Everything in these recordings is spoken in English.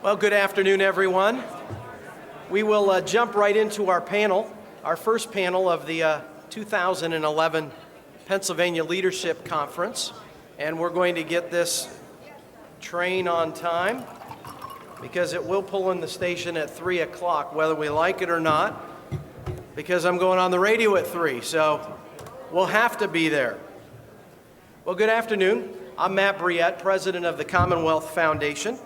Well, good afternoon, everyone. We will jump right into our panel, our first panel of the 2011 Pennsylvania Leadership Conference. And we're going to get this train on time because it will pull in the station at 3 o'clock, whether we like it or not, because I'm going on the radio at 3, so we'll have to be there. Well, good afternoon. I'm Matt Briette, president of the Commonwealth Foundation.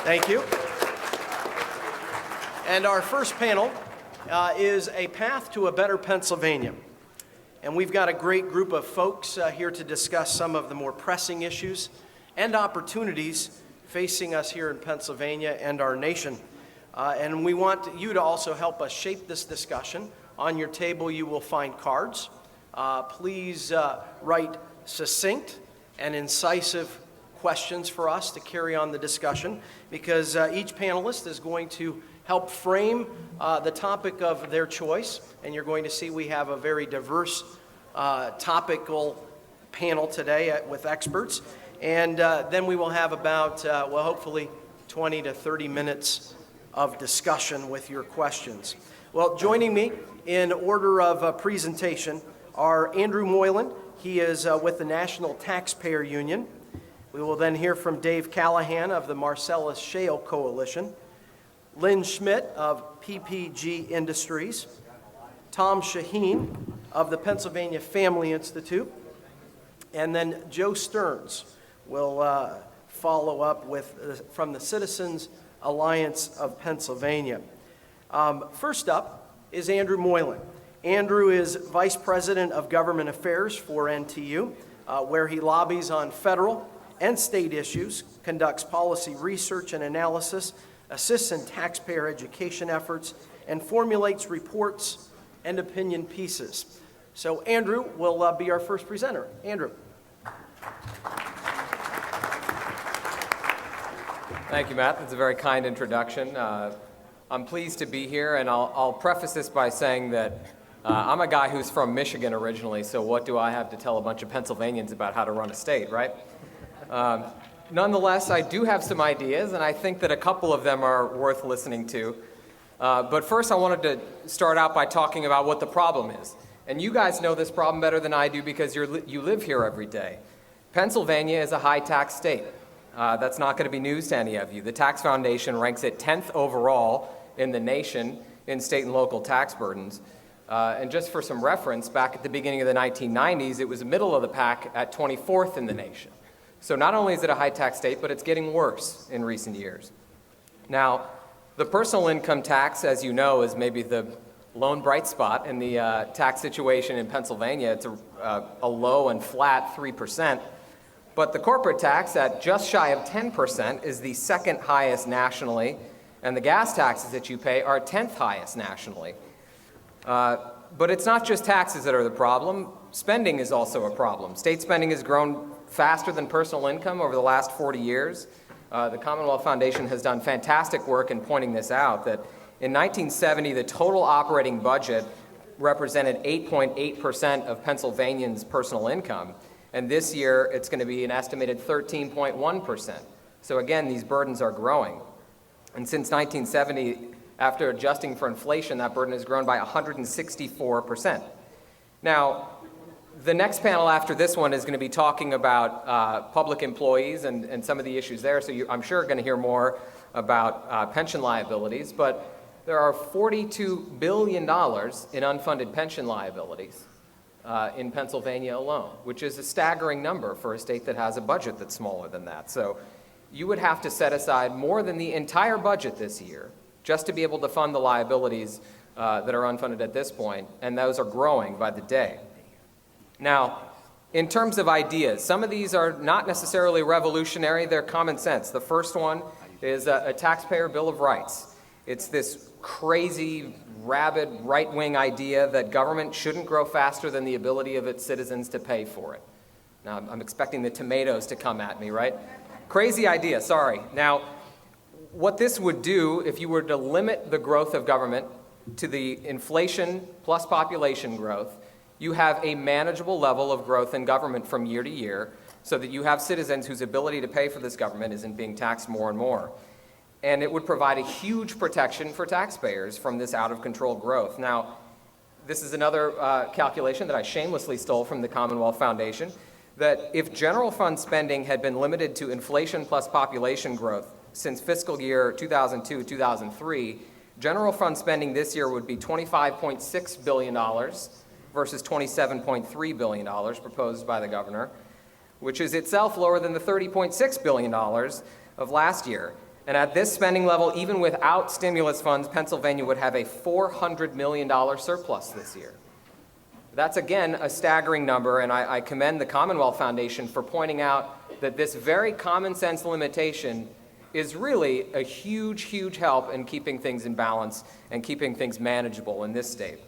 Thank you. And our first panel is A Path to a Better Pennsylvania. And we've got a great group of folks here to discuss some of the more pressing issues and opportunities facing us here in Pennsylvania and our nation. And we want you to also help us shape this discussion. On your table you will find cards. Please write succinct and incisive questions for us to carry on the discussion, because each panelist is going to help frame the topic of their choice, and you're going to see we have a very diverse topical panel today with experts, and then we will have about, well, hopefully 20 to 30 minutes of discussion with your questions. Well, joining me in order of presentation are Andrew Moylan. He is with the National Taxpayer Union. We will then hear from Dave Callahan of the Marcellus Shale Coalition, Lynn Schmidt of PPG Industries, Tom Shaheen of the Pennsylvania Family Institute, and then Joe Stearns will follow up with from the Citizens Alliance of Pennsylvania. First up is Andrew Moylan. Andrew is Vice President of Government Affairs for NTU, where he lobbies on federal and state issues, conducts policy research and analysis, assists in taxpayer education efforts, and formulates reports and opinion pieces. So Andrew will be our first presenter. Andrew. Thank you, Matt. That's a very kind introduction. I'm pleased to be here, and I'll preface this by saying that I'm a guy who's from Michigan originally, so what do I have to tell a bunch of Pennsylvanians about how to run a state, right? Nonetheless, I do have some ideas, and I think that a couple of them are worth listening to. But first, I wanted to start out by talking about what the problem is. And you guys know this problem better than I do because you live here every day. Pennsylvania is a high-tax state. That's not going to be news to any of you. The Tax Foundation ranks it 10th overall in the nation in state and local tax burdens. And just for some reference, back at the beginning of the 1990s, it was the middle of the pack at 24th in the nation. So not only is it a high-tax state, but it's getting worse in recent years. Now, the personal income tax, as you know, is maybe the lone bright spot in the tax situation in Pennsylvania. It's a low and flat 3%. But the corporate tax at just shy of 10% is the second highest nationally, and the gas taxes that you pay are 10th highest nationally. But it's not just taxes that are the problem. Spending is also a problem. State spending has grown faster than personal income over the last 40 years. The Commonwealth Foundation has done fantastic work in pointing this out, that in 1970, the total operating budget represented 8.8% of Pennsylvanians' personal income. And this year, it's going to be an estimated 13.1%. So again, these burdens are growing. And since 1970, after adjusting for inflation, that burden has grown by 164%. Now, the next panel after this one is going to be talking about public employees and some of the issues there. So I'm sure going to hear more about pension liabilities. But there are $42 billion in unfunded pension liabilities in Pennsylvania alone, which is a staggering number for a state that has a budget that's smaller than that. So you would have to set aside more than the entire budget this year just to be able to fund the liabilities that are unfunded at this point, and those are growing by the day. Now, in terms of ideas, some of these are not necessarily revolutionary, they're common sense. The first one is a taxpayer bill of rights. It's this crazy, rabid, right-wing idea that government shouldn't grow faster than the ability of its citizens to pay for it. Now, I'm expecting the tomatoes to come at me, right? Crazy idea, sorry. Now, what this would do, if you were to limit the growth of government to the inflation plus population growth, you have a manageable level of growth in government from year to year so that you have citizens whose ability to pay for this government isn't being taxed more and more. And it would provide a huge protection for taxpayers from this out-of-control growth. Now, this is another calculation that I shamelessly stole from the Commonwealth Foundation, that if general fund spending had been limited to inflation plus population growth since fiscal year 2002-2003, general fund spending this year would be $25.6 billion versus $27.3 billion proposed by the governor, which is itself lower than the $30.6 billion of last year. And at this spending level, even without stimulus funds, Pennsylvania would have a $400 million surplus this year. That's, again, a staggering number, and I commend the Commonwealth Foundation for pointing out that this very common sense limitation is really a huge, huge help in keeping things in balance and keeping things manageable in this state.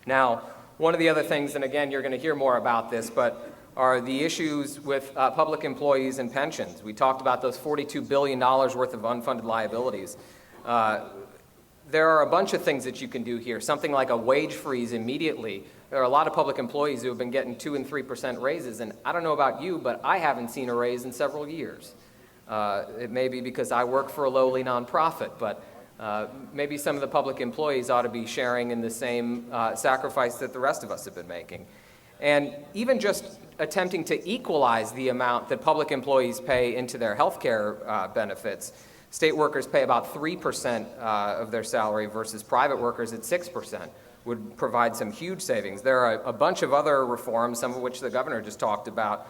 Now, one of the other things, and again, you're going to hear more about this, but are the issues with public employees and pensions. We talked about those $42 billion worth of unfunded liabilities. There are a bunch of things that you can do here, something like a wage freeze immediately. There are a lot of public employees who have been getting 2% and 3% raises, and I don't know about you, but I haven't seen a raise in several years. It may be because I work for a lowly nonprofit, but maybe some of the public employees ought to be sharing in the same sacrifice that the rest of us have been making. And even just attempting to equalize the amount that public employees pay into their health care benefits. State workers pay about 3% of their salary versus private workers at 6%, would provide some huge savings. There are a bunch of other reforms, some of which the governor just talked about,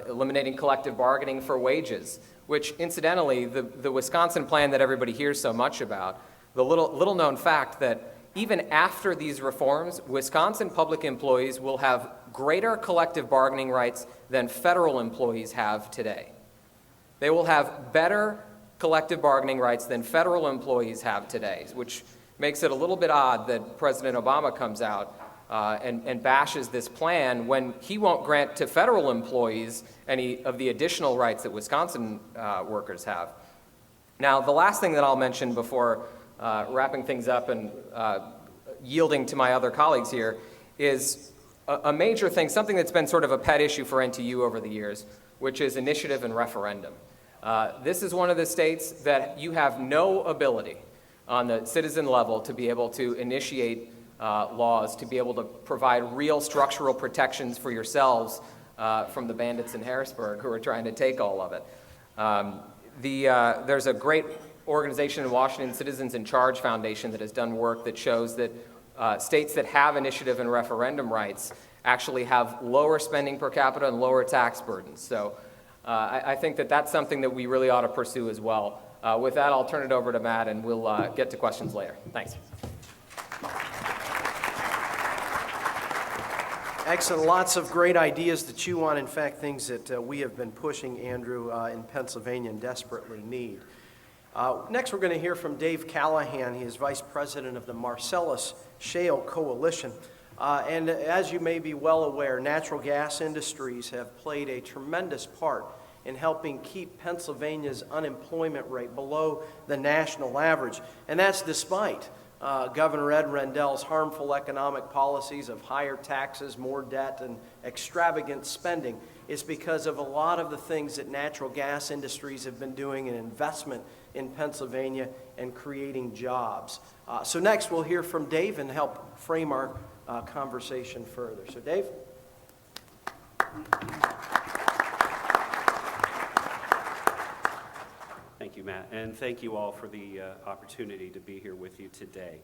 eliminating collective bargaining for wages, which incidentally, the Wisconsin plan that everybody hears so much about, the little known fact that even after these reforms, Wisconsin public employees will have greater collective bargaining rights than federal employees have today. They will have better collective bargaining rights than federal employees have today, which makes it a little bit odd that President Obama comes out and bashes this plan when he won't grant to federal employees any of the additional rights that Wisconsin workers have. Now, the last thing that I'll mention before wrapping things up and yielding to my other colleagues here is a major thing, something that's been sort of a pet issue for NTU over the years, which is initiative and referendum. This is one of the states that you have no ability on the citizen level to be able to initiate laws, to be able to provide real structural protections for yourselves from the bandits in Harrisburg who are trying to take all of it. There's a great organization in Washington, Citizens in Charge Foundation, that has done work that shows that states that have initiative and referendum rights actually have lower spending per capita and lower tax burdens. So I think that that's something that we really ought to pursue as well. With that, I'll turn it over to Matt, and we'll get to questions later. Thanks. Excellent. Lots of great ideas to chew on. In fact, things that we have been pushing, Andrew, in Pennsylvania and desperately need. Next, we're going to hear from Dave Callahan. He is Vice President of the Marcellus Shale Coalition. And as you may be well aware, natural gas industries have played a tremendous part in helping keep Pennsylvania's unemployment rate below the national average. And that's despite Governor Ed Rendell's harmful economic policies of higher taxes, more debt, and extravagant spending. It's because of a lot of the things that natural gas industries have been doing in investment in Pennsylvania and creating jobs. So next we'll hear from Dave and help frame our conversation further. So Dave? Thank you, Matt, and thank you all for the opportunity to be here with you today.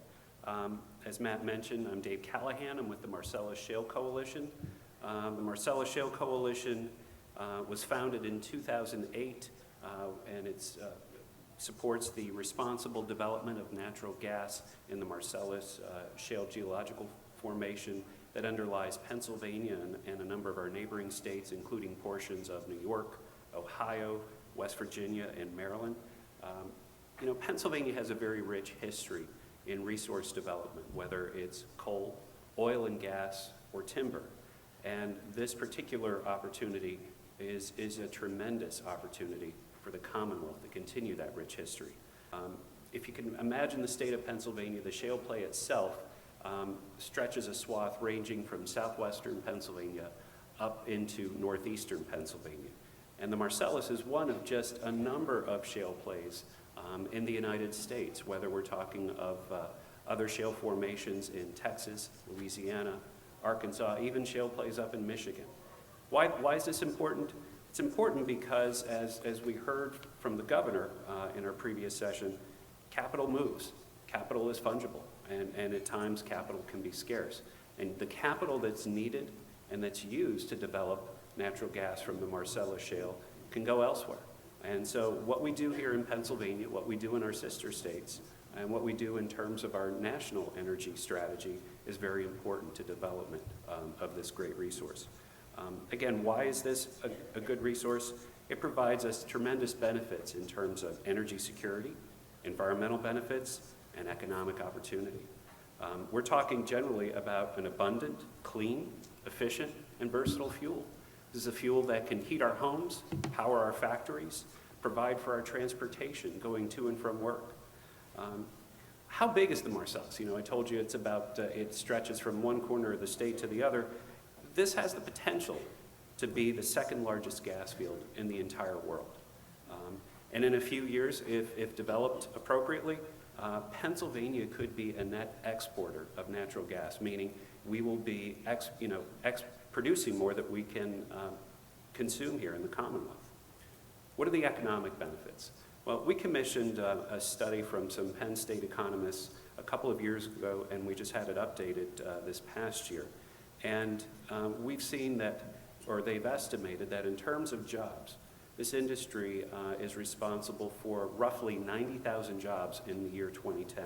As Matt mentioned, I'm Dave Callahan. I'm with the Marcellus Shale Coalition. The Marcellus Shale Coalition was founded in 2008, and it supports the responsible development of natural gas in the Marcellus Shale geological formation that underlies Pennsylvania and a number of our neighboring states, including portions of New York, Ohio, West Virginia, and Maryland. Pennsylvania has a very rich history in resource development, whether it's coal, oil and gas, or timber. And this particular opportunity is a tremendous opportunity for the Commonwealth to continue that rich history. If you can imagine the state of Pennsylvania, the shale play itself stretches a swath ranging from southwestern Pennsylvania up into northeastern Pennsylvania. And the Marcellus is one of just a number of shale plays in the United States, whether we're talking of other shale formations in Texas, Louisiana, Arkansas, even shale plays up in Michigan. Why is this important? It's important because, as we heard from the governor in our previous session, capital moves. Capital is fungible, and at times capital can be scarce. And the capital that's needed and that's used to develop natural gas from the Marcellus Shale can go elsewhere. And so what we do here in Pennsylvania, what we do in our sister states, and what we do in terms of our national energy strategy is very important to development of this great resource. Again, why is this a good resource? It provides us tremendous benefits in terms of energy security, environmental benefits, and economic opportunity. We're talking generally about an abundant, clean, efficient, and versatile fuel. This is a fuel that can heat our homes, power our factories, provide for our transportation going to and from work. How big is the Marcellus? I told you it stretches from one corner of the state to the other. This has the potential to be the second largest gas field in the entire world. And in a few years, if developed appropriately, Pennsylvania could be a net exporter of natural gas, meaning we will be producing more that we can consume here in the Commonwealth. What are the economic benefits? Well, we commissioned a study from some Penn State economists a couple of years ago, and we just had it updated this past year. And we've seen that, or they've estimated that in terms of jobs, this industry is responsible for roughly 90,000 jobs in the year 2010.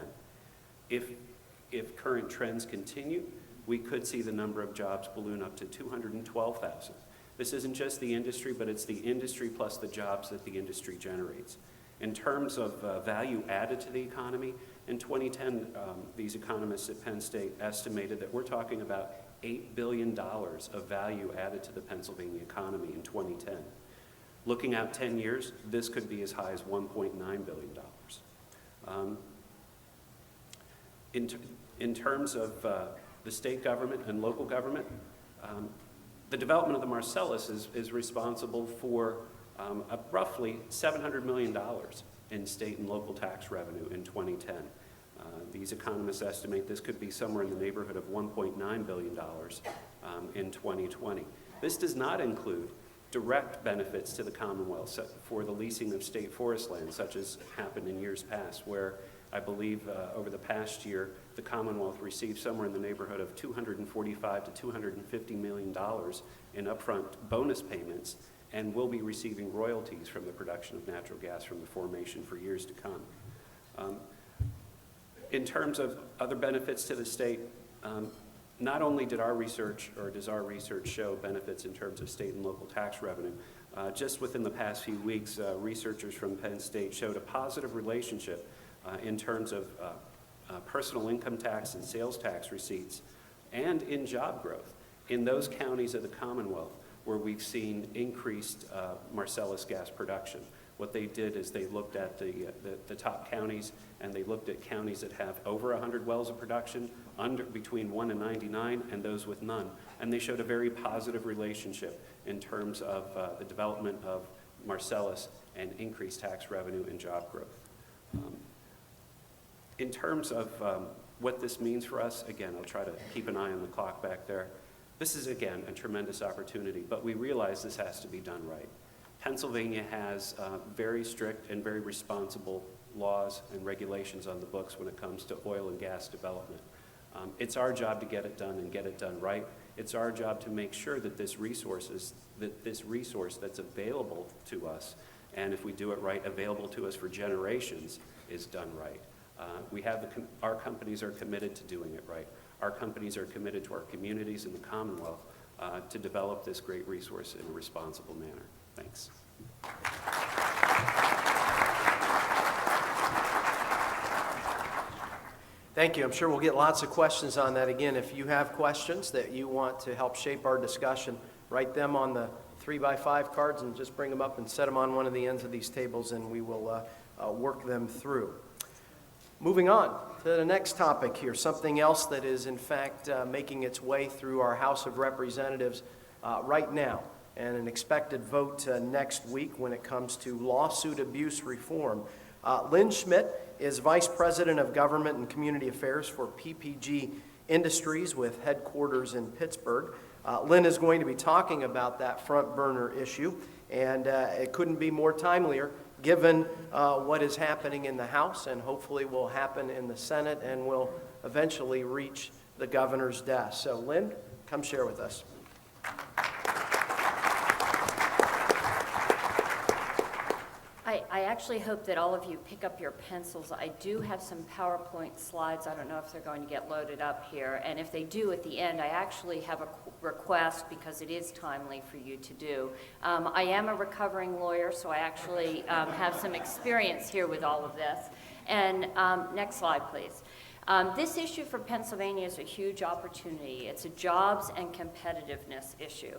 If current trends continue, we could see the number of jobs balloon up to 212,000. This isn't just the industry, but it's the industry plus the jobs that the industry generates. In terms of value added to the economy, in 2010, these economists at Penn State estimated that we're talking about $8 billion of value added to the Pennsylvania economy in 2010. Looking out 10 years, this could be as high as $1.9 billion. In terms of the state government and local government, the development of the Marcellus is responsible for roughly $700 million in state and local tax revenue in 2010. These economists estimate this could be somewhere in the neighborhood of $1.9 billion in 2020. This does not include direct benefits to the Commonwealth for the leasing of state forest land, such as happened in years past, where I believe over the past year, the Commonwealth received somewhere in the neighborhood of $245 to $250 million in upfront bonus payments, and will be receiving royalties from the production of natural gas from the formation for years to come. In terms of other benefits to the state, not only did our research, or does our research show benefits in terms of state and local tax revenue, just within the past few weeks, researchers from Penn State showed a positive relationship in terms of personal income tax and sales tax receipts, and in job growth in those counties of the Commonwealth where we've seen increased Marcellus gas production. What they did is they looked at the top counties, and they looked at counties that have over 100 wells of production, between 1 and 99, and those with none. And they showed a very positive relationship in terms of the development of Marcellus and increased tax revenue and job growth. In terms of what this means for us, again, I'll try to keep an eye on the clock back there. This is, again, a tremendous opportunity, but we realize this has to be done right. Pennsylvania has very strict and very responsible laws and regulations on the books when it comes to oil and gas development. It's our job to get it done and get it done right. It's our job to make sure that this resource that's available to us, and if we do it right, available to us for generations, is done right. Our companies are committed to doing it right. Our companies are committed to our communities in the Commonwealth to develop this great resource in a responsible manner. Thanks. Thank you. I'm sure we'll get lots of questions on that. Again, if you have questions that you want to help shape our discussion, write them on the 3x5 cards and just bring them up and set them on one of the ends of these tables, and we will work them through. Moving on to the next topic here, something else that is in fact making its way through our House of Representatives. right now, and an expected vote next week when it comes to lawsuit abuse reform. Lynn Schmidt is Vice President of Government and Community Affairs for PPG Industries with headquarters in Pittsburgh. Lynn is going to be talking about that front burner issue, and it couldn't be more timelier given what is happening in the House and hopefully will happen in the Senate and will eventually reach the governor's desk. So Lynn, come share with us. I actually hope that all of you pick up your pencils. I do have some PowerPoint slides. I don't know if they're going to get loaded up here. And if they do at the end, I actually have a request because it is timely for you to do. I am a recovering lawyer, so I actually have some experience here with all of this. And next slide, please. This issue for Pennsylvania is a huge opportunity. It's a jobs and competitiveness issue.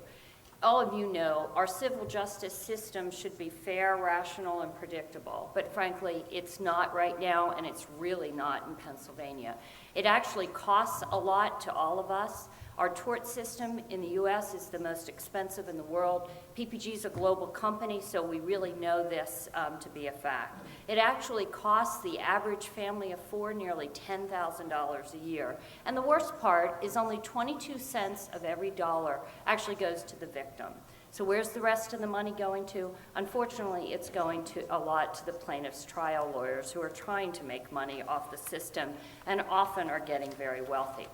All of you know our civil justice system should be fair, rational, and predictable, but frankly, it's not right now, and it's really not in Pennsylvania. It actually costs a lot to all of us. Our tort system in the U.S. is the most expensive in the world. PPG is a global company, so we really know this to be a fact. It actually costs the average family of four nearly $10,000 a year. And the worst part is only 22 cents of every dollar actually goes to the victim. So where's the rest of the money going to? Unfortunately, it's going to a lot to the plaintiffs' trial lawyers who are trying to make money off the system and often are getting very wealthy.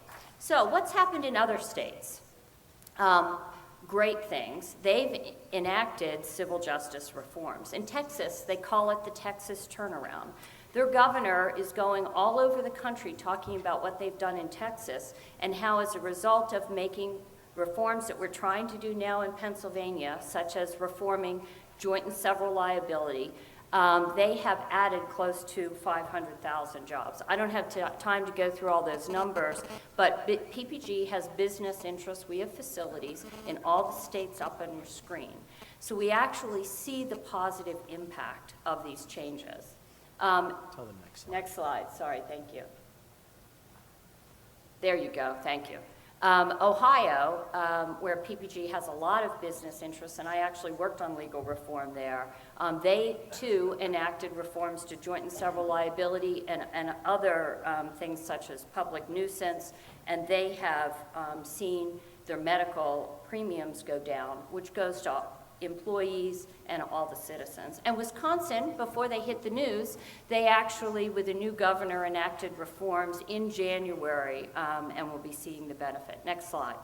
So what's happened in other states? Great things. They've enacted civil justice reforms. In Texas, they call it the Texas turnaround. Their governor is going all over the country talking about what they've done in Texas and how as a result of making reforms that we're trying to do now in Pennsylvania, such as reforming joint and several liability, they have added close to 500,000 jobs. I don't have time to go through all those numbers, but PPG has business interests. We have facilities in all the states up on your screen. So we actually see the positive impact of these changes. Next slide. Sorry, thank you. There you go. Thank you. Ohio, where PPG has a lot of business interests, and I actually worked on legal reform there, they too enacted reforms to joint and several liability and other things such as public nuisance, and they have seen their medical premiums go down, which goes to employees and all the citizens. And Wisconsin, before they hit the news, they actually, with a new governor, enacted reforms in January and will be seeing the benefit. Next slide.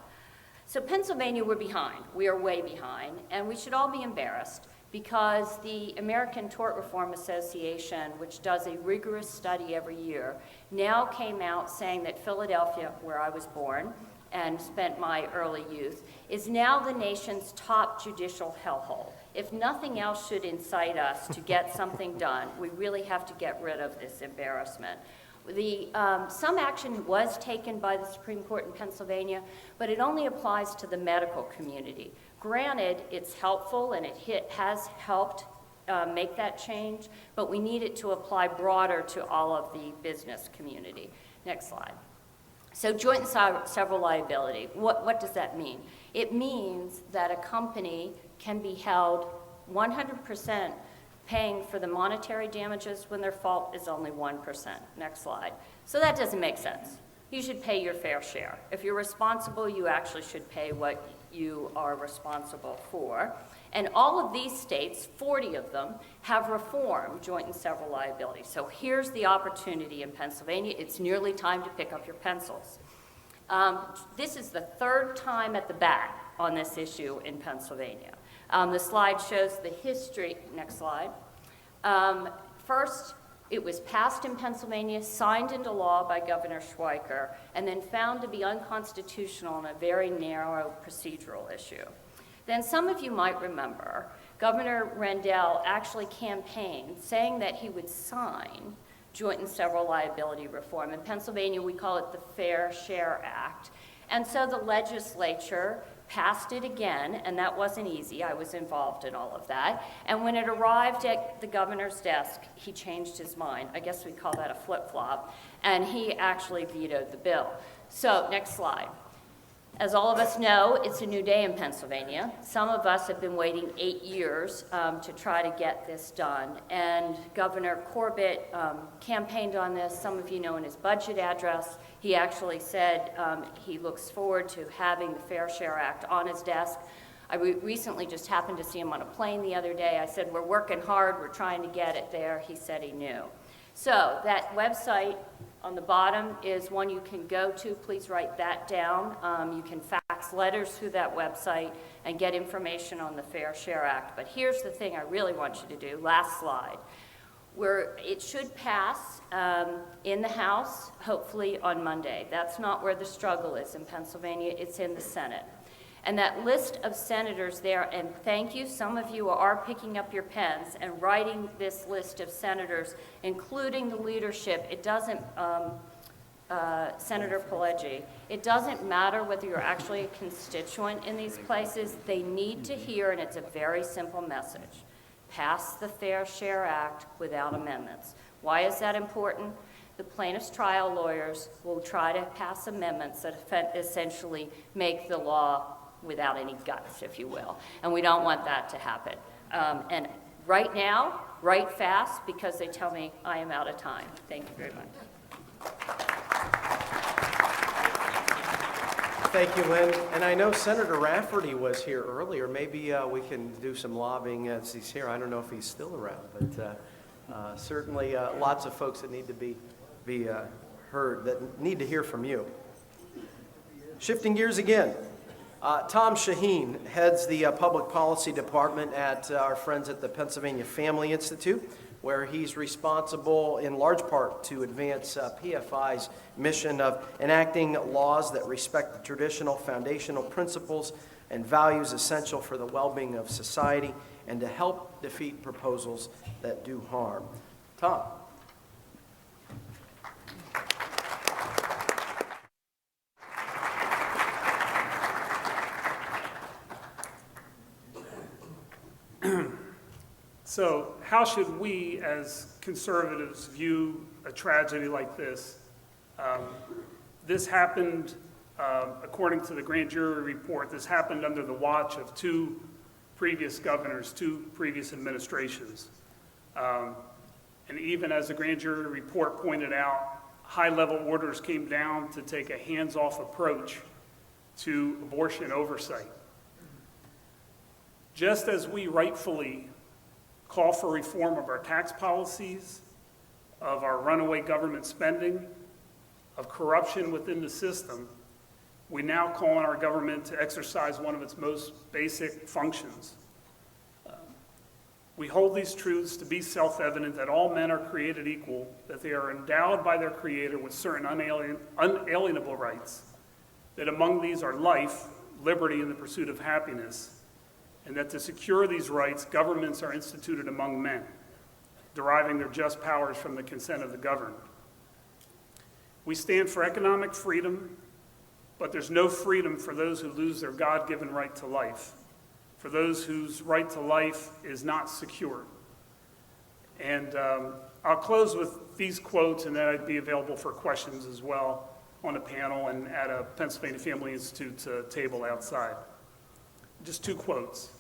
So Pennsylvania, we're behind. We are way behind, and we should all be embarrassed because the American Tort Reform Association, which does a rigorous study every year, now came out saying that Philadelphia, where I was born, and spent my early youth, is now the nation's top judicial hellhole. If nothing else should incite us to get something done, we really have to get rid of this embarrassment. Some action was taken by the Supreme Court in Pennsylvania, but it only applies to the medical community. Granted, it's helpful and it has helped make that change, but we need it to apply broader to all of the business community. Next slide. So joint and several liability, what does that mean? It means that a company can be held 100% paying for the monetary damages when their fault is only 1%. Next slide. So that doesn't make sense. You should pay your fair share. If you're responsible, you actually should pay what you are responsible for. And all of these states, 40 of them, have reformed joint and several liability. So here's the opportunity in Pennsylvania. It's nearly time to pick up your pencils. This is the third time at the bat on this issue in Pennsylvania. The slide shows the history. Next slide. First, it was passed in Pennsylvania, signed into law by Governor Schweiker, and then found to be unconstitutional on a very narrow procedural issue. Then some of you might remember, Governor Rendell actually campaigned saying that he would sign joint and several liability reform. In Pennsylvania, we call it the Fair Share Act. And so the legislature passed it again, and that wasn't easy. I was involved in all of that. And when it arrived at the governor's desk, he changed his mind. I guess we call that a flip-flop. And he actually vetoed the bill. So next slide. As all of us know, it's a new day in Pennsylvania. Some of us have been waiting 8 years to try to get this done. And Governor Corbett campaigned on this. Some of you know in his budget address, he actually said he looks forward to having the Fair Share Act on his desk. I recently just happened to see him on a plane the other day. I said, we're working hard, we're trying to get it there. He said he knew. So that website on the bottom is one you can go to. Please write that down. You can fax letters through that website and get information on the Fair Share Act. But here's the thing I really want you to do. Last slide. Where it should pass in the House, hopefully on Monday. That's not where the struggle is in Pennsylvania. It's in the Senate. And that list of senators there, and thank you, some of you are picking up your pens and writing this list of senators, including the leadership. It doesn't, Senator Pileggi, it doesn't matter whether you're actually a constituent in these places. They need to hear, and it's a very simple message. Pass the Fair Share Act without amendments. Why is that important? The plaintiff's trial lawyers will try to pass amendments that essentially make the law without any guts, if you will. And we don't want that to happen. And right now, write fast, because they tell me I am out of time. Thank you very much. Thank you, Lynn. And I know Senator Rafferty was here earlier. Maybe we can do some lobbying as he's here. I don't know if he's still around, but certainly lots of folks that need to be heard, that need to hear from you. Shifting gears again. Tom Shaheen heads the Public Policy Department at our friends at the Pennsylvania Family Institute, where he's responsible in large part to advance PFI's mission of enacting laws that respect the traditional foundational principles and values essential for the well-being of society, and to help defeat proposals that do harm. Tom. So how should we as conservatives view a tragedy like this? This happened, according to the grand jury report, this happened under the watch of 2 previous governors, 2 previous administrations. And even as the grand jury report pointed out, high-level orders came down to take a hands-off approach to abortion oversight. Just as we rightfully call for reform of our tax policies, of our runaway government spending, of corruption within the system, we now call on our government to exercise one of its most basic functions. We hold these truths to be self-evident, that all men are created equal, that they are endowed by their Creator with certain unalienable rights, that among these are life, liberty, and the pursuit of happiness, and that to secure these rights, governments are instituted among men, deriving their just powers from the consent of the governed. We stand for economic freedom, but there's no freedom for those who lose their God-given right to life, for those whose right to life is not secure. And I'll close with these quotes, and then I'd be available for questions as well on a panel and at a Pennsylvania Family Institute table outside. Just 2 quotes.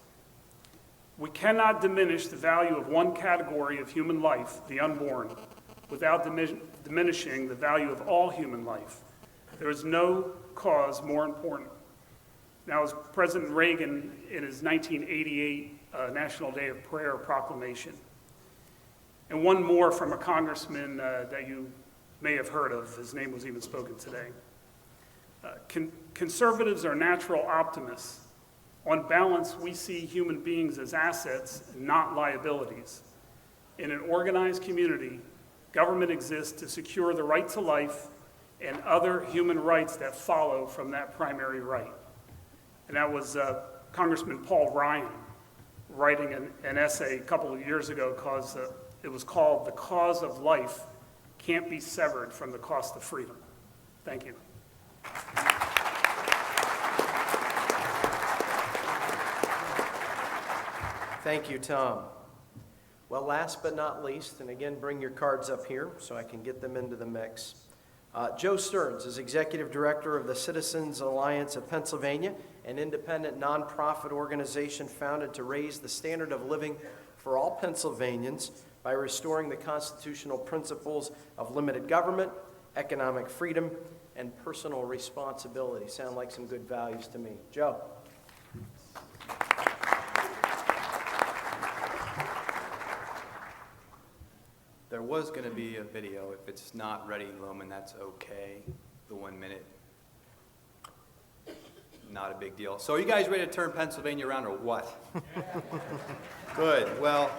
We cannot diminish the value of one category of human life, the unborn, without diminishing the value of all human life. There is no cause more important. Now, as President Reagan in his 1988 National Day of Prayer proclamation, and one more from a congressman that you may have heard of, his name was even spoken today. Conservatives are natural optimists. On balance, we see human beings as assets, not liabilities. In an organized community, government exists to secure the right to life and other human rights that follow from that primary right. And that was Congressman Paul Ryan writing an essay a couple of years ago, because it was called "The Cause of Life Can't Be Severed from the Cost of Freedom." Thank you. Thank you, Tom. Well, last but not least, and again, bring your cards up here so I can get them into the mix. Joe Stearns is Executive Director of the Citizens Alliance of Pennsylvania, an independent nonprofit organization founded to raise the standard of living for all Pennsylvanians by restoring the constitutional principles of limited government, economic freedom, and personal responsibility. Sound like some good values to me. Joe. There was going to be a video. If it's not ready, Loman, that's okay. The 1 minute. Not a big deal. So are you guys ready to turn Pennsylvania around or what? Good. Well,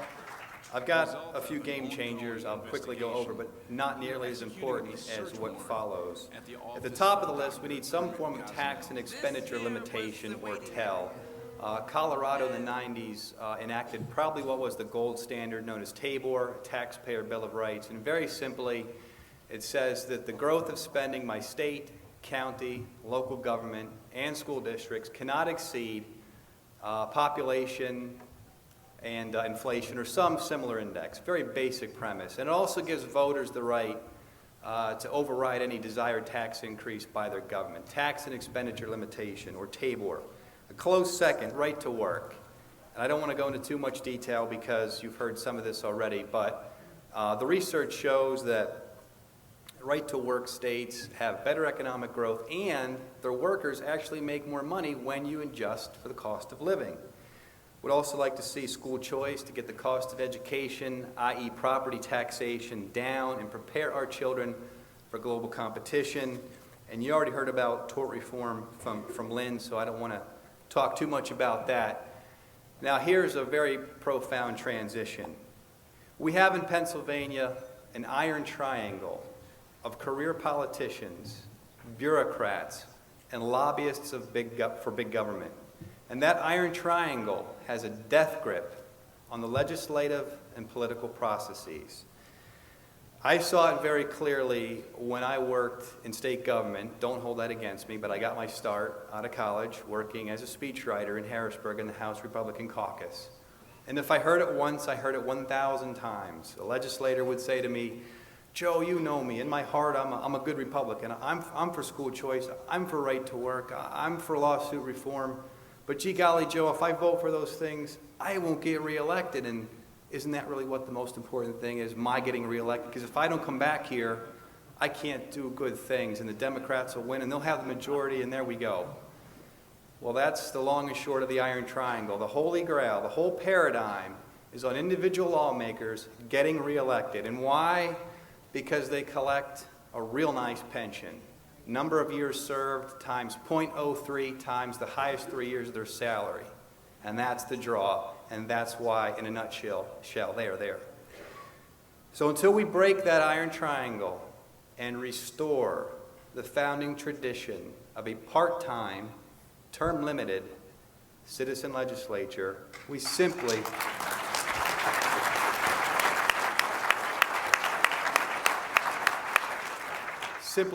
I've got a few game changers I'll quickly go over, but not nearly as important as what follows. At the top of the list, we need some form of tax and expenditure limitation, or TEL. Colorado in the 90s enacted probably what was the gold standard known as TABOR, Taxpayer Bill of Rights. And very simply, it says that the growth of spending by state, county, local government, and school districts cannot exceed population and inflation or some similar index. Very basic premise. And it also gives voters the right to override any desired tax increase by their government. Tax and expenditure limitation, or TABOR. A close second, right to work. And I don't want to go into too much detail because you've heard some of this already, but the research shows that right to work states have better economic growth and their workers actually make more money when you adjust for the cost of living. Would also like to see school choice to get the cost of education, i.e. property taxation, down and prepare our children for global competition. And you already heard about tort reform from Lynn, so I don't want to talk too much about that. Now here's a very profound transition. We have in Pennsylvania an iron triangle of career politicians, bureaucrats, and lobbyists for big government. And that iron triangle has a death grip on the legislative and political processes. I saw it very clearly when I worked in state government. Don't hold that against me, but I got my start out of college working as a speechwriter in Harrisburg in the House Republican Caucus. And if I heard it once, I heard it 1,000 times. A legislator would say to me, Joe, you know me. In my heart, I'm a good Republican. I'm for school choice. I'm for right to work. I'm for lawsuit reform. But gee golly, Joe, if I vote for those things, I won't get reelected. And isn't that really what the most important thing is, my getting reelected? Because if I don't come back here, I can't do good things, and the Democrats will win, and they'll have the majority, and there we go. Well, that's the long and short of the Iron Triangle. The Holy Grail, the whole paradigm is on individual lawmakers getting reelected. And why? Because they collect a real nice pension. Number of years served times 0.03 times the highest 3 years of their salary. And that's the draw, and that's why, in a nutshell, they are there. So until we break that iron triangle and restore the founding tradition of a part-time, term-limited citizen legislature, we simply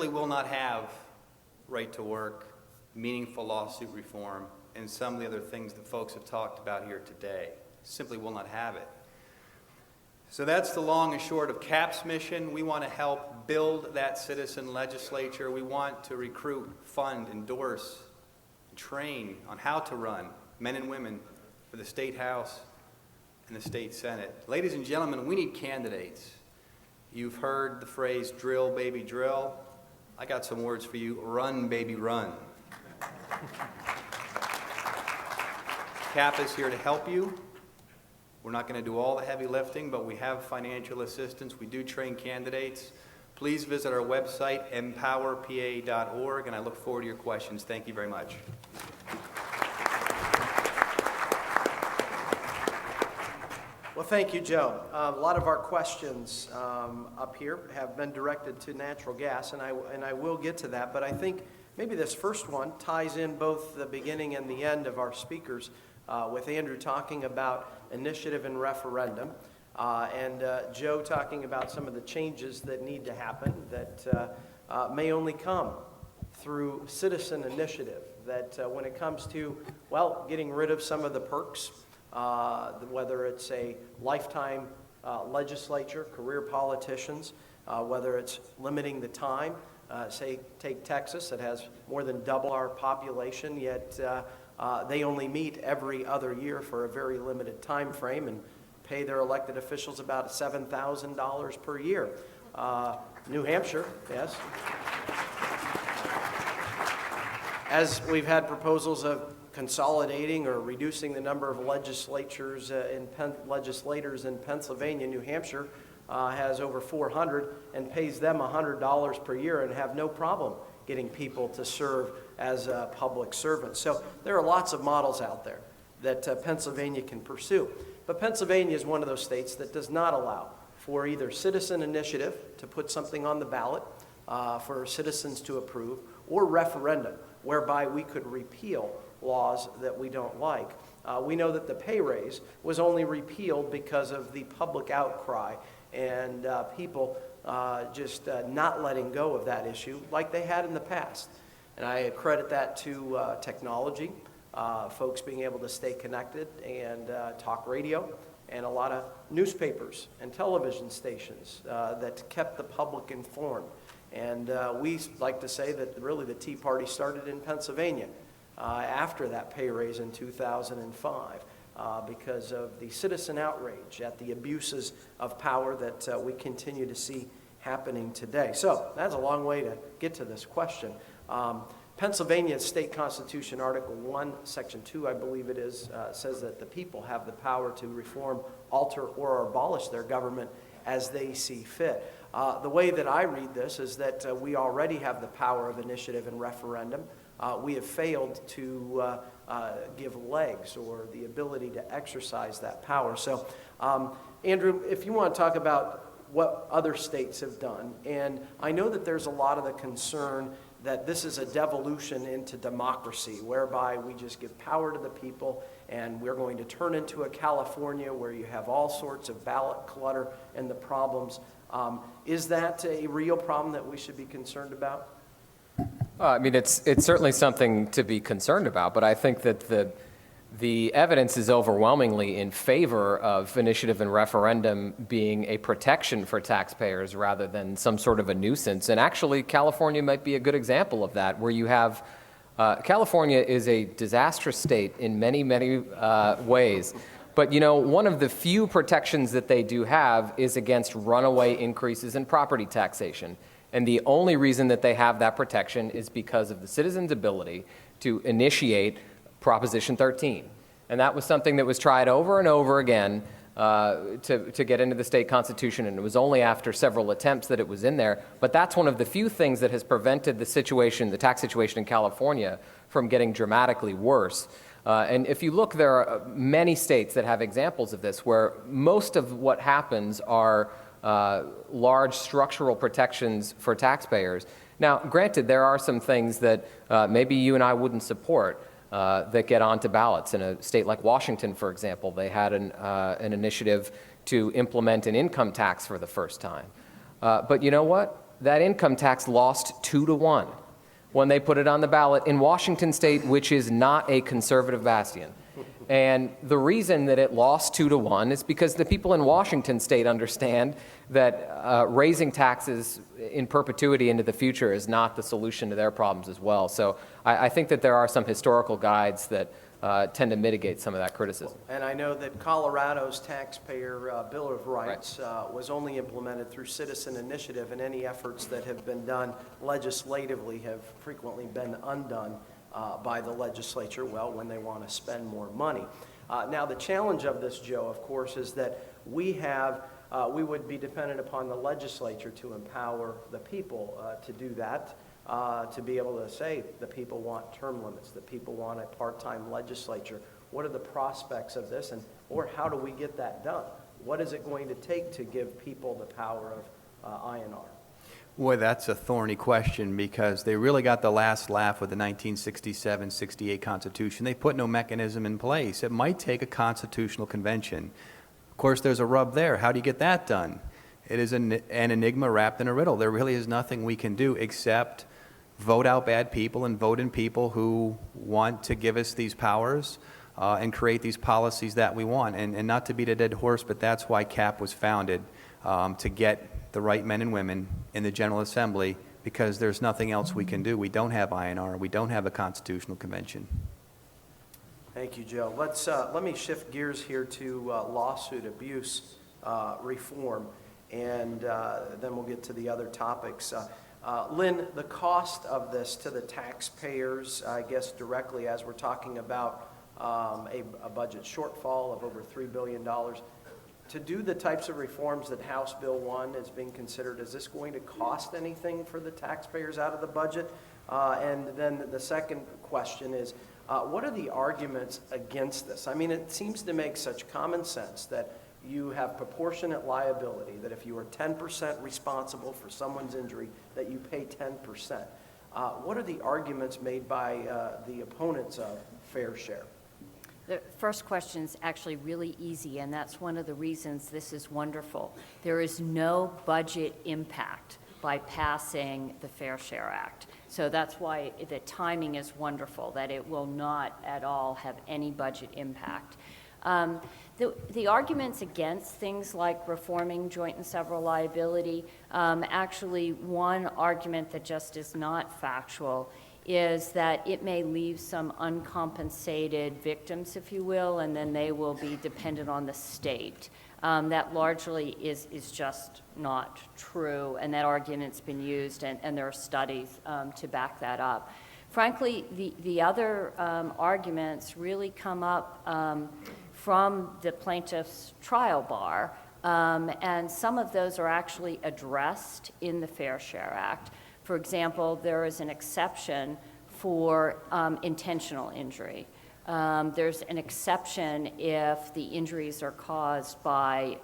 will not have right to work, meaningful lawsuit reform, and some of the other things that folks have talked about here today. Simply will not have it. So that's the long and short of CAP's mission. We want to help build that citizen legislature. We want to recruit, fund, endorse, train on how to run men and women for the State House and the State Senate. Ladies and gentlemen, we need candidates. You've heard the phrase, drill, baby, drill. I got some words for you. Run, baby, run. CAP is here to help you. We're not going to do all the heavy lifting, but we have financial assistance. We do train candidates. Please visit our website, empowerpa.org, and I look forward to your questions. Thank you very much. Well, thank you, Joe. A lot of our questions up here have been directed to natural gas, and I will get to that, but I think maybe this first one ties in both the beginning and the end of our speakers, with Andrew talking about initiative and referendum, and Joe talking about some of the changes that need to happen that may only come through citizen initiative, that when it comes to, well, getting rid of some of the perks, whether it's a lifetime legislature, career politicians, whether it's limiting the time. Say, take Texas, that has more than double our population, yet they only meet every other year for a very limited time frame and pay their elected officials about $7,000 per year. New Hampshire, yes. As we've had proposals of consolidating or reducing the number of legislators in Pennsylvania, New Hampshire has over 400 and pays them $100 per year and have no problem getting people to serve as public servants. So there are lots of models out there that Pennsylvania can pursue. But Pennsylvania is one of those states that does not allow for either citizen initiative to put something on the ballot for citizens to approve, or referendum, whereby we could repeal laws that we don't like. We know that the pay raise was only repealed because of the public outcry and people just not letting go of that issue like they had in the past. And I credit that to technology, folks being able to stay connected, and talk radio, and a lot of newspapers and television stations that kept the public informed. And we like to say that really the Tea Party started in Pennsylvania after that pay raise in 2005 because of the citizen outrage at the abuses of power that we continue to see happening today. So that's a long way to get to this question. Pennsylvania's state constitution, Article 1, Section 2, I believe it is, says that the people have the power to reform, alter, or abolish their government as they see fit. The way that I read this is that we already have the power of initiative and referendum. We have failed to give legs or the ability to exercise that power. So, Andrew, if you want to talk about what other states have done, and I know that there's a lot of the concern that this is a devolution into democracy, whereby we just give power to the people, and we're going to turn into a California where you have all sorts of ballot clutter and the problems. Is that a real problem that we should be concerned about? I mean, it's certainly something to be concerned about, but I think that the evidence is overwhelmingly in favor of initiative and referendum being a protection for taxpayers rather than some sort of a nuisance. And actually, California might be a good example of that, where you have California is a disastrous state in many, many ways. But, you know, one of the few protections that they do have is against runaway increases in property taxation. And the only reason that they have that protection is because of the citizens' ability to initiate Proposition 13. And that was something that was tried over and over again to get into the state constitution, and it was only after several attempts that it was in there. But that's one of the few things that has prevented the tax situation in California from getting dramatically worse. And if you look, there are many states that have examples of this, where most of what happens are large structural protections for taxpayers. Now, granted, there are some things that maybe you and I wouldn't support that get onto ballots. In a state like Washington, for example, they had an initiative to implement an income tax for the first time. But you know what? That income tax lost 2-1 when they put it on the ballot in Washington state, which is not a conservative bastion. And the reason that it lost 2-1 is because the people in Washington state understand that raising taxes in perpetuity into the future is not the solution to their problems as well. So I think that there are some historical guides that tend to mitigate some of that criticism. And I know that Colorado's taxpayer Bill of Rights was only implemented through citizen initiative, and any efforts that have been done legislatively have frequently been undone by the legislature, well, when they want to spend more money. Now, the challenge of this, Joe, of course, is that we would be dependent upon the legislature to empower the people to do that, to be able to say the people want term limits, the people want a part-time legislature. What are the prospects of this, or how do we get that done? What is it going to take to give people the power of INR? Boy, that's a thorny question, because they really got the last laugh with the 1967-68 Constitution. They put no mechanism in place. It might take a constitutional convention. Of course, there's a rub there. How do you get that done? It is an enigma wrapped in a riddle. There really is nothing we can do except vote out bad people and vote in people who want to give us these powers. and create these policies that we want. And not to beat a dead horse, but that's why CAP was founded, to get the right men and women in the General Assembly, because there's nothing else we can do. We don't have INR. We don't have a constitutional convention. Thank you, Joe. Let me shift gears here to lawsuit abuse reform, and then we'll get to the other topics. Lynn, the cost of this to the taxpayers, I guess directly as we're talking about a budget shortfall of over $3 billion, to do the types of reforms that House Bill 1 is being considered, is this going to cost anything for the taxpayers out of the budget? And then the second question is, what are the arguments against this? I mean, it seems to make such common sense that you have proportionate liability, that if you are 10% responsible for someone's injury, that you pay 10%. What are the arguments made by the opponents of fair share? The first question is actually really easy, and that's one of the reasons this is wonderful. There is no budget impact by passing the Fair Share Act. So that's why the timing is wonderful, that it will not at all have any budget impact. The arguments against things like reforming joint and several liability, actually one argument that just is not factual is that it may leave some uncompensated victims, if you will, and then they will be dependent on the state. That largely is just not true, and that argument's been used, and there are studies to back that up. Frankly, the other arguments really come up from the plaintiff's trial bar, and some of those are actually addressed in the Fair Share Act. For example, there is an exception for intentional injury. There's an exception if the injuries are caused by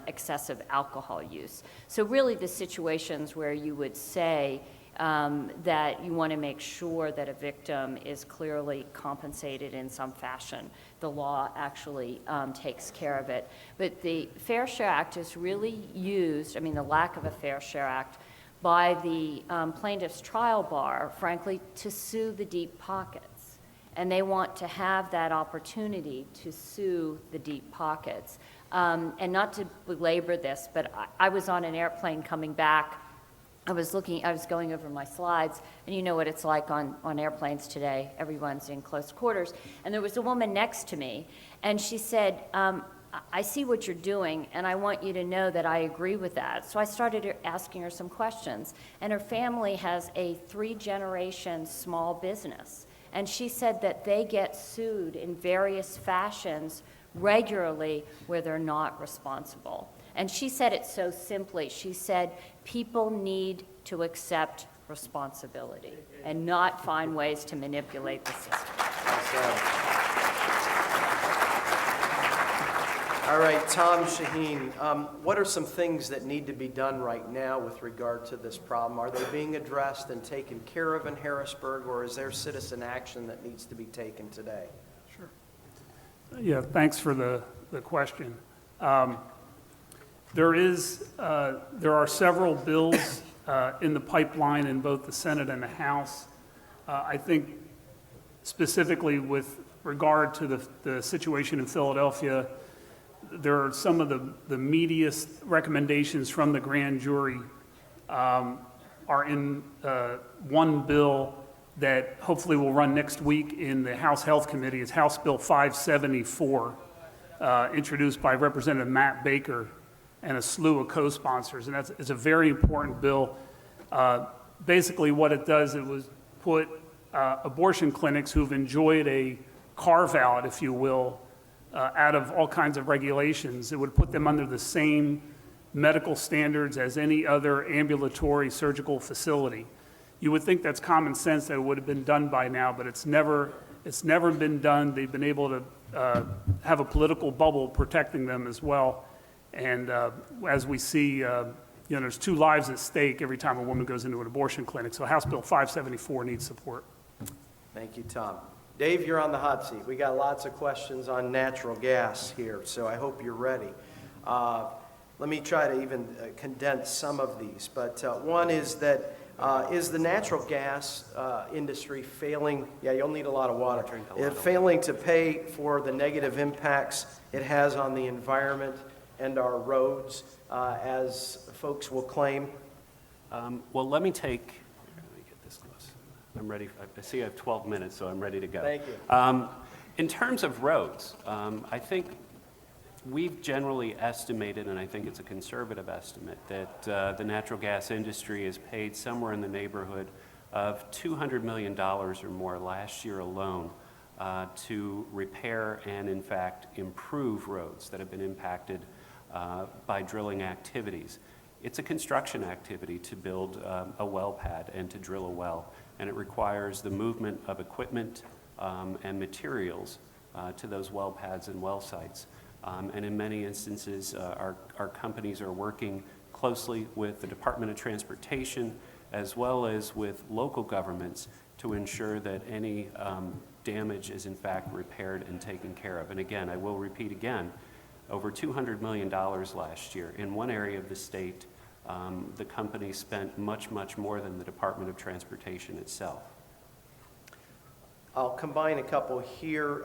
excessive alcohol use. So really the situations where you would say that you want to make sure that a victim is clearly compensated in some fashion. The law actually takes care of it. But the Fair Share Act is really used, I mean the lack of a Fair Share Act, by the plaintiff's trial bar, frankly, to sue the deep pockets. And they want to have that opportunity to sue the deep pockets. And not to belabor this, but I was on an airplane coming back. I was going over my slides, and you know what it's like on airplanes today. Everyone's in close quarters. And there was a woman next to me, and she said, I see what you're doing, and I want you to know that I agree with that. So I started asking her some questions. And her family has a 3-generation small business. And she said that they get sued in various fashions regularly where they're not responsible. And she said it so simply. She said, people need to accept responsibility and not find ways to manipulate the system. All right, Tom Shaheen, what are some things that need to be done right now with regard to this problem? Are they being addressed and taken care of in Harrisburg, or is there citizen action that needs to be taken today? Sure. Yeah, thanks for the question. There are several bills in the pipeline in both the Senate and the House. I think specifically with regard to the situation in Philadelphia, there are some of the meatiest recommendations from the grand jury are in one bill that hopefully will run next week in the House Health Committee. It's House Bill 574, introduced by Representative Matt Baker and a slew of co-sponsors, and it's a very important bill. Basically what it does, it was put abortion clinics who've enjoyed a carve-out, if you will, out of all kinds of regulations. It would put them under the same medical standards as any other ambulatory surgical facility. You would think that's common sense, that it would have been done by now, but it's never been done. They've been able to have a political bubble protecting them as well. And as we see, there's 2 lives at stake every time a woman goes into an abortion clinic. So House Bill 574 needs support. Thank you, Tom. Dave, you're on the hot seat. We got lots of questions on natural gas here, so I hope you're ready. Let me try to even condense some of these. But one is that Is the natural gas industry failing, yeah, you'll need a lot of water, failing to pay for the negative impacts it has on the environment and our roads, as folks will claim? Well, let me get this close. I'm ready. I see I have 12 minutes, so I'm ready to go. Thank you. In terms of roads, I think we've generally estimated, and I think it's a conservative estimate, that the natural gas industry has paid somewhere in the neighborhood of $200 million or more last year alone to repair and, in fact, improve roads that have been impacted by drilling activities. It's a construction activity to build a well pad and to drill a well, and it requires the movement of equipment and materials to those well pads and well sites. And in many instances, our companies are working closely with the Department of Transportation as well as with local governments to ensure that any damage is in fact repaired and taken care of. And again, I will repeat again, over $200 million last year. In one area of the state, the company spent much, much more than the Department of Transportation itself. I'll combine a couple here.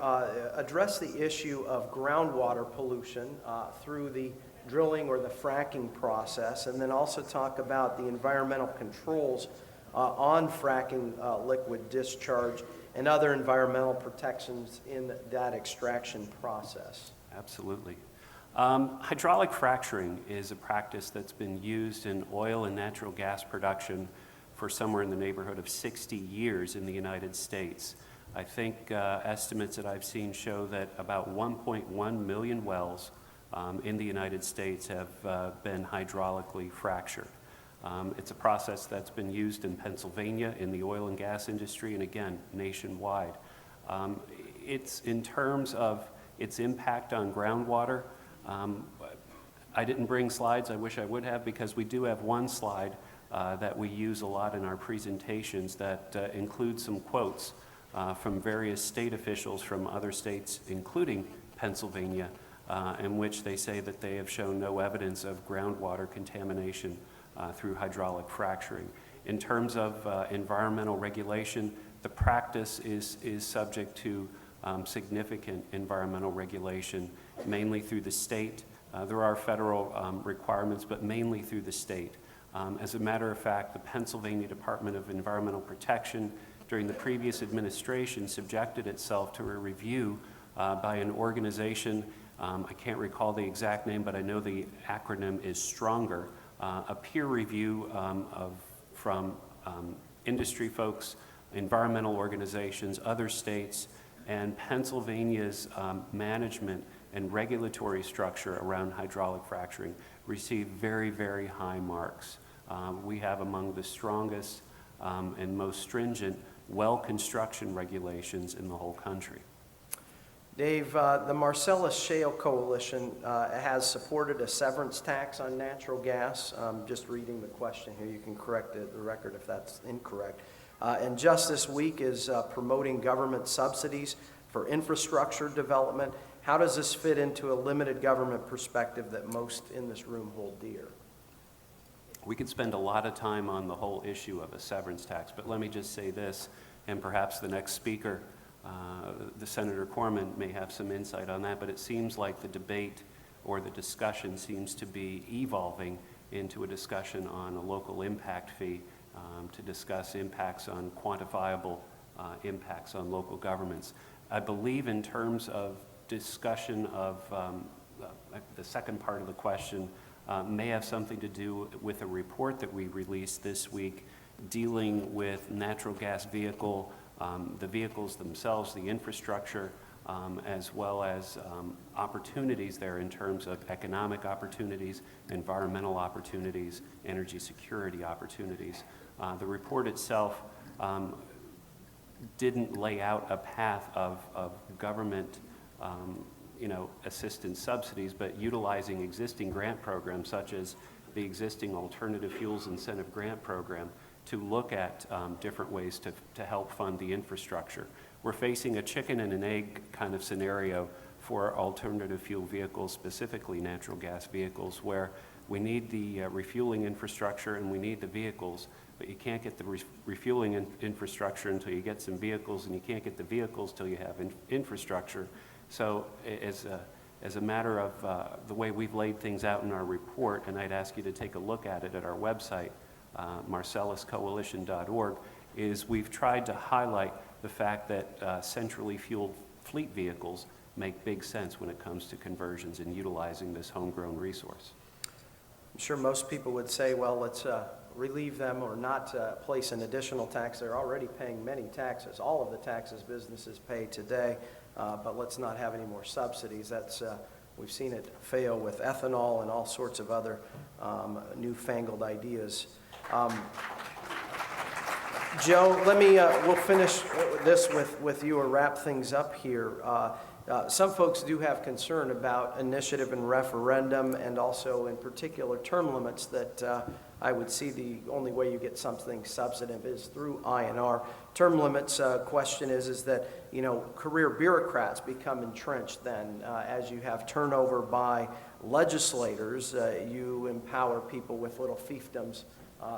Address the issue of groundwater pollution through the drilling or the fracking process, and then also talk about the environmental controls on fracking liquid discharge and other environmental protections in that extraction process. Absolutely. Hydraulic fracturing is a practice that's been used in oil and natural gas production for somewhere in the neighborhood of 60 years in the United States. I think estimates that I've seen show that about 1.1 million wells in the United States have been hydraulically fractured. It's a process that's been used in Pennsylvania in the oil and gas industry, and again, nationwide. It's in terms of its impact on groundwater. I didn't bring slides. I wish I would have, because we do have one slide that we use a lot in our presentations that includes some quotes from various state officials from other states, including Pennsylvania, in which they say that they have shown no evidence of groundwater contamination through hydraulic fracturing. In terms of environmental regulation, the practice is subject to significant environmental regulation, mainly through the state. There are federal requirements, but mainly through the state. As a matter of fact, the Pennsylvania Department of Environmental Protection during the previous administration subjected itself to a review by an organization, I can't recall the exact name, but I know the acronym is STRONGER, a peer review from industry folks, environmental organizations, other states, and Pennsylvania's management and regulatory structure around hydraulic fracturing received very, very high marks. We have among the strongest and most stringent well construction regulations in the whole country. Dave, the Marcellus Shale Coalition has supported a severance tax on natural gas. Just reading the question here, you can correct the record if that's incorrect. And just this week is promoting government subsidies for infrastructure development. How does this fit into a limited government perspective that most in this room hold dear? We could spend a lot of time on the whole issue of a severance tax, but let me just say this, and perhaps the next speaker, the Senator Corman, may have some insight on that, but it seems like the debate or the discussion seems to be evolving into a discussion on a local impact fee to discuss impacts on quantifiable impacts on local governments. I believe in terms of discussion of the second part of the question may have something to do with a report that we released this week dealing with natural gas vehicle, the vehicles themselves, the infrastructure, as well as opportunities there in terms of economic opportunities, environmental opportunities, energy security opportunities. The report itself didn't lay out a path of government assistance subsidies, but utilizing existing grant programs such as the existing Alternative Fuels Incentive Grant Program to look at different ways to help fund the infrastructure. We're facing a chicken and an egg kind of scenario for alternative fuel vehicles, specifically natural gas vehicles, where We need the refueling infrastructure and we need the vehicles, but you can't get the refueling infrastructure until you get some vehicles, and you can't get the vehicles till you have infrastructure. So as a matter of the way we've laid things out in our report, and I'd ask you to take a look at it at our website, marcelluscoalition.org, is we've tried to highlight the fact that centrally fueled fleet vehicles make big sense when it comes to conversions and utilizing this homegrown resource. I'm sure most people would say, well, let's relieve them or not place an additional tax. They're already paying many taxes, all of the taxes businesses pay today, but let's not have any more subsidies. That's we've seen it fail with ethanol and all sorts of other newfangled ideas. Joe, let me, we'll finish this with you or wrap things up here. Some folks do have concern about initiative and referendum, and also in particular term limits, that I would see the only way you get something substantive is through INR. Term limits question is that, you know, career bureaucrats become entrenched then. As you have turnover by legislators, you empower people with little fiefdoms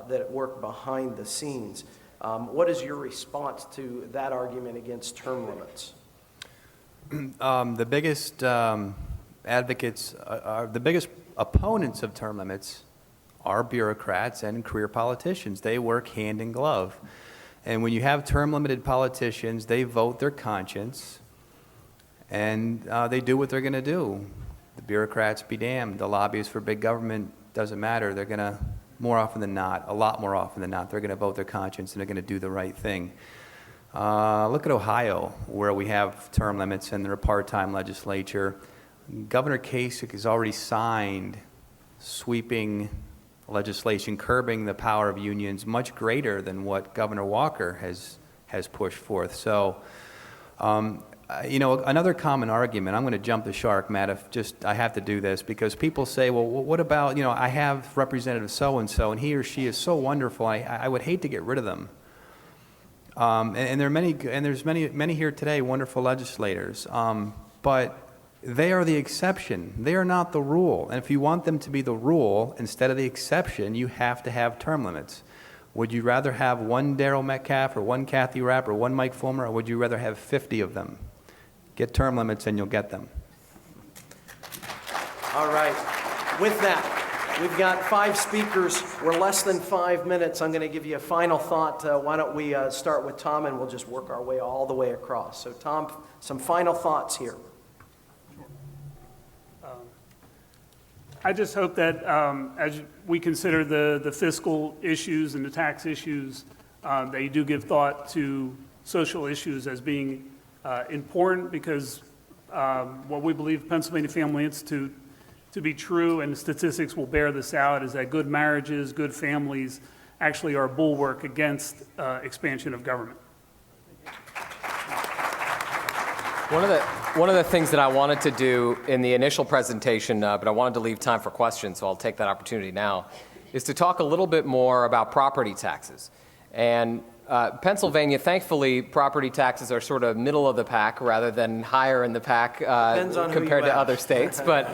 that work behind the scenes. What is your response to that argument against term limits? The biggest advocates, the biggest opponents of term limits are bureaucrats and career politicians. They work hand in glove. And when you have term-limited politicians, they vote their conscience, and they do what they're going to do. The bureaucrats be damned. The lobbyists for big government, doesn't matter. They're going to, more often than not, a lot more often than not, they're going to vote their conscience and they're going to do the right thing. Look at Ohio, where we have term limits and they're a part-time legislature. Governor Kasich has already signed sweeping legislation curbing the power of unions much greater than what Governor Walker has pushed forth. So, you know, another common argument, I'm going to jump the shark, Matt, I have to do this, because people say, well, what about, you know, I have Representative so-and-so, and he or she is so wonderful, I would hate to get rid of them. And there are many, and there's many here today, wonderful legislators, but they are the exception. They are not the rule. And if you want them to be the rule instead of the exception, you have to have term limits. Would you rather have one Darrell Metcalfe or one Kathy Rapp or one Mike Fulmer, or would you rather have 50 of them? Get term limits and you'll get them. All right. With that, we've got 5 speakers. We're less than 5 minutes. I'm going to give you a final thought. Why don't we start with Tom, and we'll just work our way all the way across. So, Tom, some final thoughts here. I just hope that as we consider the fiscal issues and the tax issues, that you do give thought to social issues as being important, because what we believe Pennsylvania Family Institute to be true, and the statistics will bear this out, is that good marriages, good families actually are a bulwark against expansion of government. One of the things that I wanted to do in the initial presentation, but I wanted to leave time for questions, so I'll take that opportunity now, is to talk a little bit more about property taxes. And Pennsylvania, thankfully, property taxes are sort of middle of the pack rather than higher in the pack compared to other states, but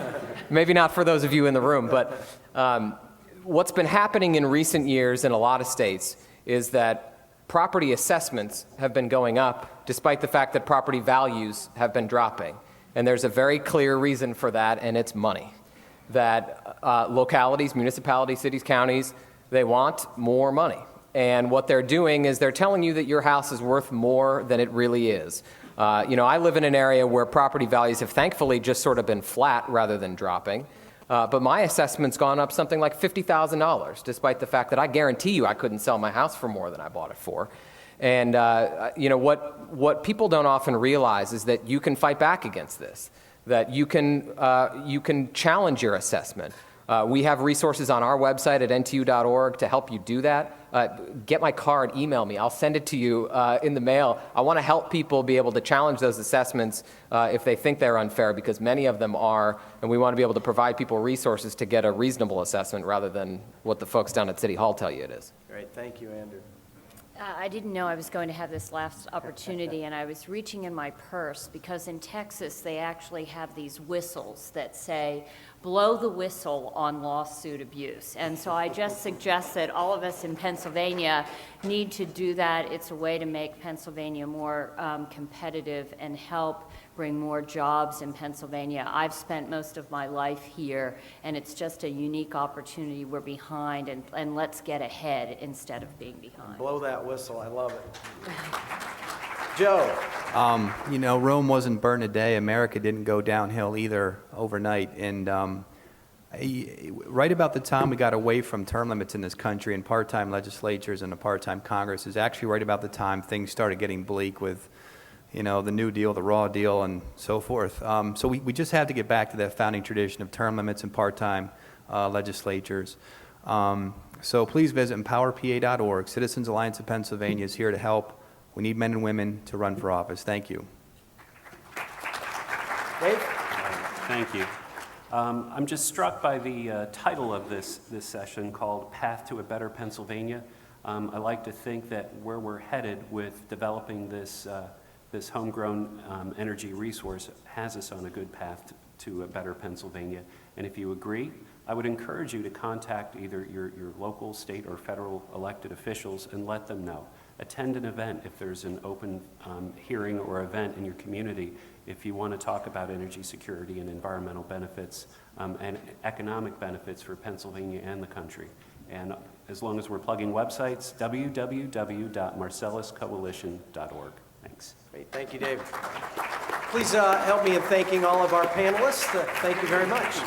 maybe not for those of you in the room. But what's been happening in recent years in a lot of states is that property assessments have been going up despite the fact that property values have been dropping. And there's a very clear reason for that, and it's money. That localities, municipalities, cities, counties, they want more money. And what they're doing is they're telling you that your house is worth more than it really is. You know, I live in an area where property values have thankfully just sort of been flat rather than dropping. But my assessment's gone up something like $50,000, despite the fact that I guarantee you I couldn't sell my house for more than I bought it for. And you know, what people don't often realize is that you can fight back against this, that you can challenge your assessment. We have resources on our website at ntu.org to help you do that. Get my card, email me. I'll send it to you in the mail. I want to help people be able to challenge those assessments if they think they're unfair, because many of them are, and we want to be able to provide people resources to get a reasonable assessment rather than what the folks down at City Hall tell you it is. Great. Thank you, Andrew. I didn't know I was going to have this last opportunity, and I was reaching in my purse, because in Texas, they actually have these whistles that say, blow the whistle on lawsuit abuse. And so I just suggest that all of us in Pennsylvania need to do that. It's a way to make Pennsylvania more competitive and help bring more jobs in Pennsylvania. I've spent most of my life here, and it's just a unique opportunity. We're behind, and let's get ahead instead of being behind. Blow that whistle, I love it. Joe? You know, Rome wasn't burned a day. America didn't go downhill either overnight. And right about the time we got away from term limits in this country and part-time legislatures and a part-time Congress is actually right about the time things started getting bleak with, you know, the New Deal, the Raw Deal, and so forth. So we just have to get back to that founding tradition of term limits and part-time legislatures. So please visit empowerpa.org. Citizens Alliance of Pennsylvania is here to help. We need men and women to run for office. Thank you. Dave? Thank you. I'm just struck by the title of this session called Path to a Better Pennsylvania. I like to think that where we're headed with developing this homegrown energy resource has us on a good path to a better Pennsylvania. And if you agree, I would encourage you to contact either your local, state, or federal elected officials and let them know. Attend an event if there's an open hearing or event in your community if you want to talk about energy security and environmental benefits and economic benefits for Pennsylvania and the country. And as long as we're plugging websites, www.marcelluscoalition.org. Thanks. Great, thank you, Dave. Please help me in thanking all of our panelists. Thank you very much.